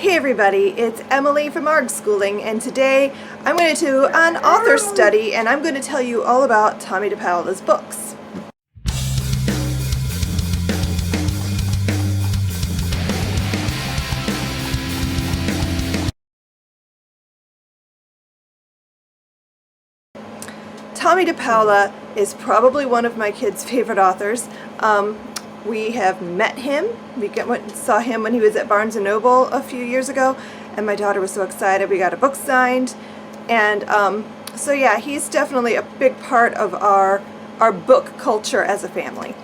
Hey everybody, it's Emily from ARG Schooling, and today I'm going to do an author study, and I'm going to tell you all about Tomie dePaola's books. Tomie dePaola is probably one of my kids' favorite authors. We have met him. We went and saw him when he was at Barnes & Noble a few years ago, and my daughter was so excited. We got a book signed, and so yeah, he's definitely a big part of our book culture as a family.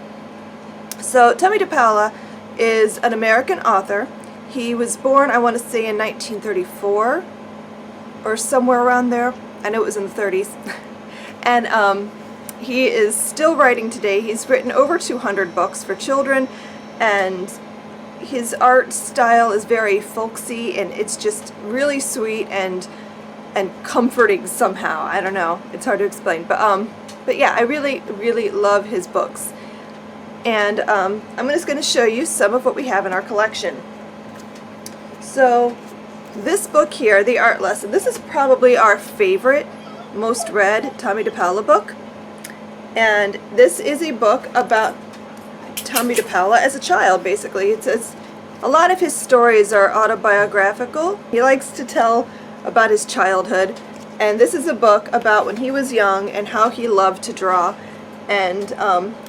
So Tomie dePaola is an American author. He was born, I want to say, in 1934 or somewhere around there. I know it was in the 30s. And he is still writing today. He's written over 200 books for children, and his art style is very folksy, and it's just really sweet and comforting somehow. I don't know. It's hard to explain. But yeah, I really love his books. And I'm just going to show you some of what we have in our collection. So this book here, The Art Lesson, this is probably our favorite, most read Tomie dePaola book. And this is a book about Tomie dePaola as a child, basically. It says a lot of his stories are autobiographical. He likes to tell about his childhood, and this is a book about when he was young and how he loved to draw. And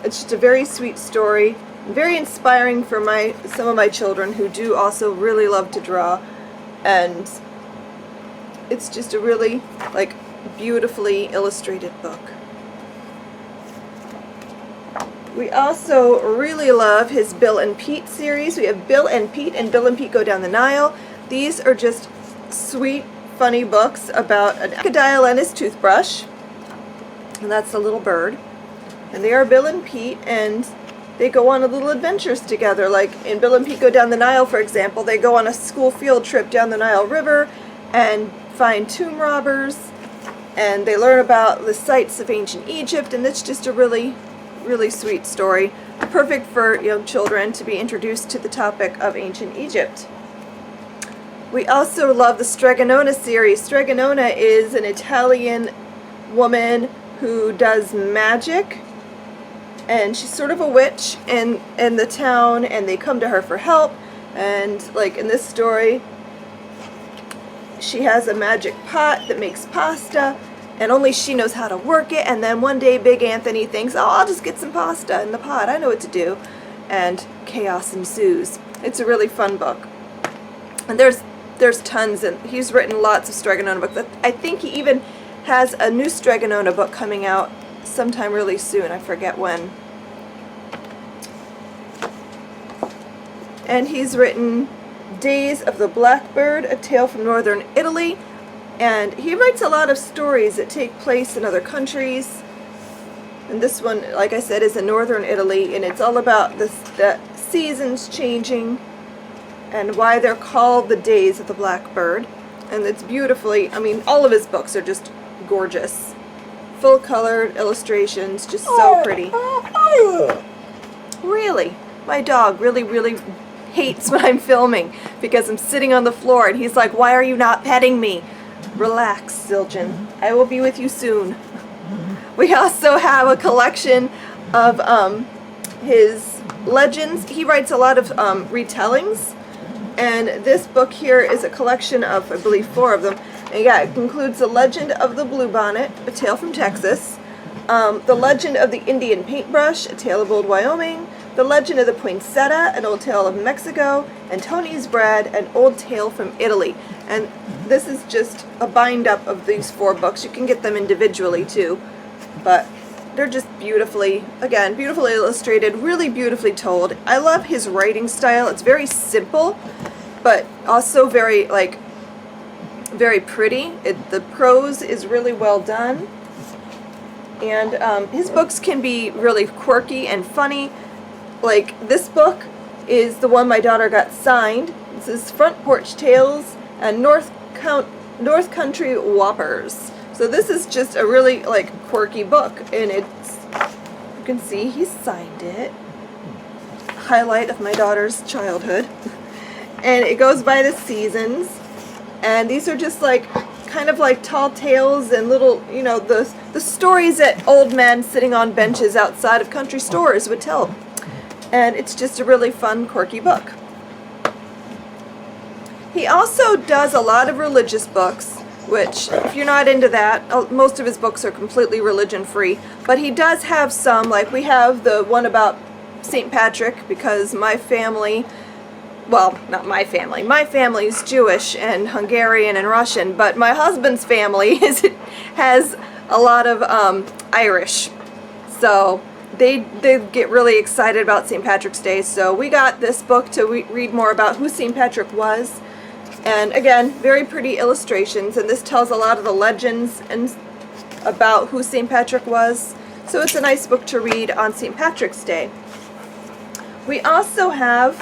it's just a very sweet story, very inspiring for some of my children who do also really love to draw. And it's just a really beautifully illustrated book. We also really love his Bill and Pete series. We have Bill and Pete and Bill and Pete Go Down the Nile. These are just sweet, funny books about an crocodile and his toothbrush. And that's the little bird. And they are Bill and Pete, and they go on little adventures together. Like in Bill and Pete Go Down the Nile, for example, they go on a school field trip down the Nile River and find tomb robbers, and they learn about the sites of ancient Egypt, and it's just a really sweet story, perfect for young children to be introduced to the topic of ancient Egypt. We also love the Strega Nona series. Strega Nona is an Italian woman who does magic, and she's sort of a witch in the town, and they come to her for help. And like in this story, she has a magic pot that makes pasta, and only she knows how to work it. And then one day Big Anthony thinks, oh, I'll just get some pasta in the pot, I know what to do, and chaos ensues. It's a really fun book. And there's tons, and he's written lots of Strega Nona books. I think he even has a new Strega Nona book coming out sometime really soon. I forget when. And he's written Days of the Blackbird, A Tale from Northern Italy. And he writes a lot of stories that take place in other countries. And this one, like I said, is in northern Italy, and it's all about the seasons changing and why they're called the Days of the Blackbird. And it's beautifully, I mean, all of his books are just gorgeous. Full-colored illustrations, just so pretty. Really, my dog really hates when I'm filming because I'm sitting on the floor, and he's like, why are you not petting me? Relax, Zildjian. I will be with you soon. We also have a collection of his legends. He writes a lot of retellings, and this book here is a collection of, I believe, 4 of them. And yeah, it includes The Legend of the Bluebonnet, A Tale from Texas, The Legend of the Indian Paintbrush, A Tale of Old Wyoming, The Legend of the Poinsettia, An Old Tale of Mexico, and Tony's Bread, An Old Tale from Italy. And this is just a bind-up of these 4 books. You can get them individually too, but they're just beautifully illustrated, really beautifully told. I love his writing style. It's very simple, but also very pretty. The prose is really well done, and his books can be really quirky and funny. Like this book is the one my daughter got signed. This is Front Porch Tales and North Country Whoppers. So this is just a really quirky book, and it's, you can see he signed it. Highlight of my daughter's childhood. and it goes by the seasons. And these are just like kind of like tall tales and little, you know, the stories that old men sitting on benches outside of country stores would tell. And it's just a really fun, quirky book. He also does a lot of religious books, which, if you're not into that, most of his books are completely religion-free. But he does have some, like we have the one about St. Patrick, because my family, well, not my family is Jewish and Hungarian and Russian, but my husband's family has a lot of Irish. So they get really excited about St. Patrick's Day. So we got this book to read more about who St. Patrick was. And again, very pretty illustrations, and this tells a lot of the legends and about who St. Patrick was. So it's a nice book to read on St. Patrick's Day. We also have,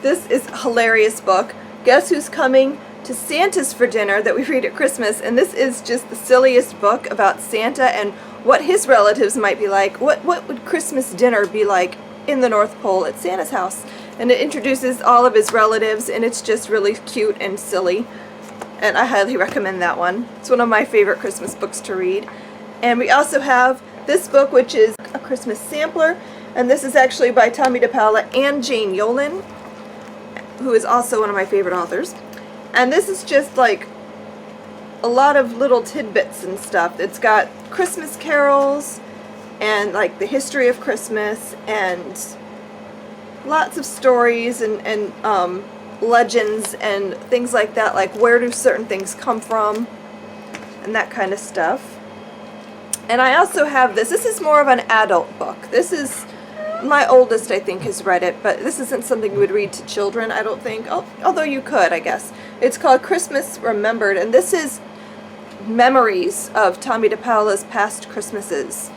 this is a hilarious book, Guess Who's Coming to Santa's for Dinner, that we read at Christmas. And this is just the silliest book about Santa and what his relatives might be like. What would Christmas dinner be like in the North Pole at Santa's house? And it introduces all of his relatives, and it's just really cute and silly. And I highly recommend that one. It's one of my favorite Christmas books to read. And we also have this book, which is a Christmas sampler. And this is actually by Tomie dePaola and Jane Yolen, who is also one of my favorite authors. And this is just like a lot of little tidbits and stuff. It's got Christmas carols and like the history of Christmas and lots of stories and legends and things like that, like where do certain things come from and that kind of stuff. And I also have this. This is more of an adult book. This is, my oldest I think has read it, but this isn't something you would read to children, I don't think, although you could, I guess. It's called Christmas Remembered, and this is memories of Tomie dePaola's past Christmases.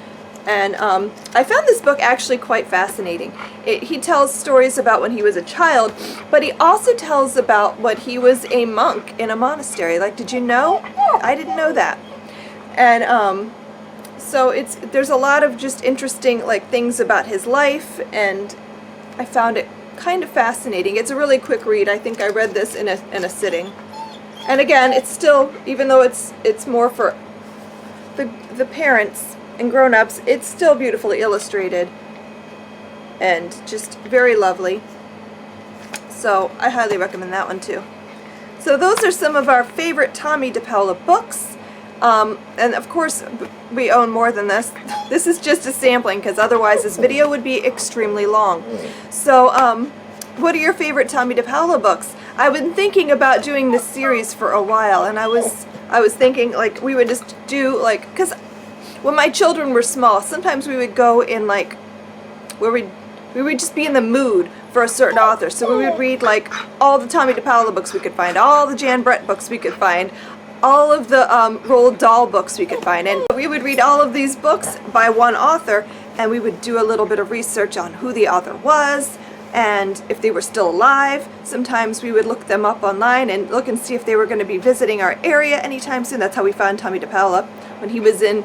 And I found this book actually quite fascinating. He tells stories about when he was a child, but he also tells about when he was a monk in a monastery. Like, did you know? I didn't know that. And so there's a lot of just interesting like things about his life, and I found it kind of fascinating. It's a really quick read. I think I read this in a sitting. And again, it's still, even though it's more for the parents and grown-ups, it's still beautifully illustrated and just very lovely. So I highly recommend that one too. So those are some of our favorite Tomie dePaola books. And of course we own more than this. This is just a sampling, because otherwise this video would be extremely long. So what are your favorite Tomie dePaola books? I've been thinking about doing this series for a while, and I was thinking like we would just do like, because when my children were small, sometimes we would go in like where we would just be in the mood for a certain author. So we would read like all the Tomie dePaola books we could find, all the Jan Brett books we could find, all of the Roald Dahl books we could find, and we would read all of these books by one author, and we would do a little bit of research on who the author was and if they were still alive. Sometimes we would look them up online and look and see if they were going to be visiting our area anytime soon. That's how we found Tomie dePaola, when he was in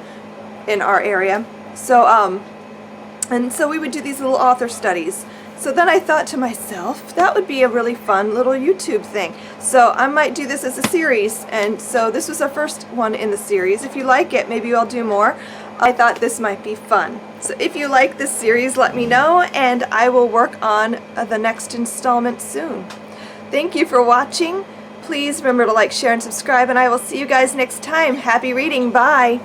our area. So and so we would do these little author studies. So then I thought to myself, that would be a really fun little YouTube thing. So I might do this as a series, and so this was our first one in the series. If you like it, maybe I'll do more. I thought this might be fun. So if you like this series, let me know, and I will work on the next installment soon. Thank you for watching. Please remember to like, share, and subscribe, and I will see you guys next time. Happy reading. Bye.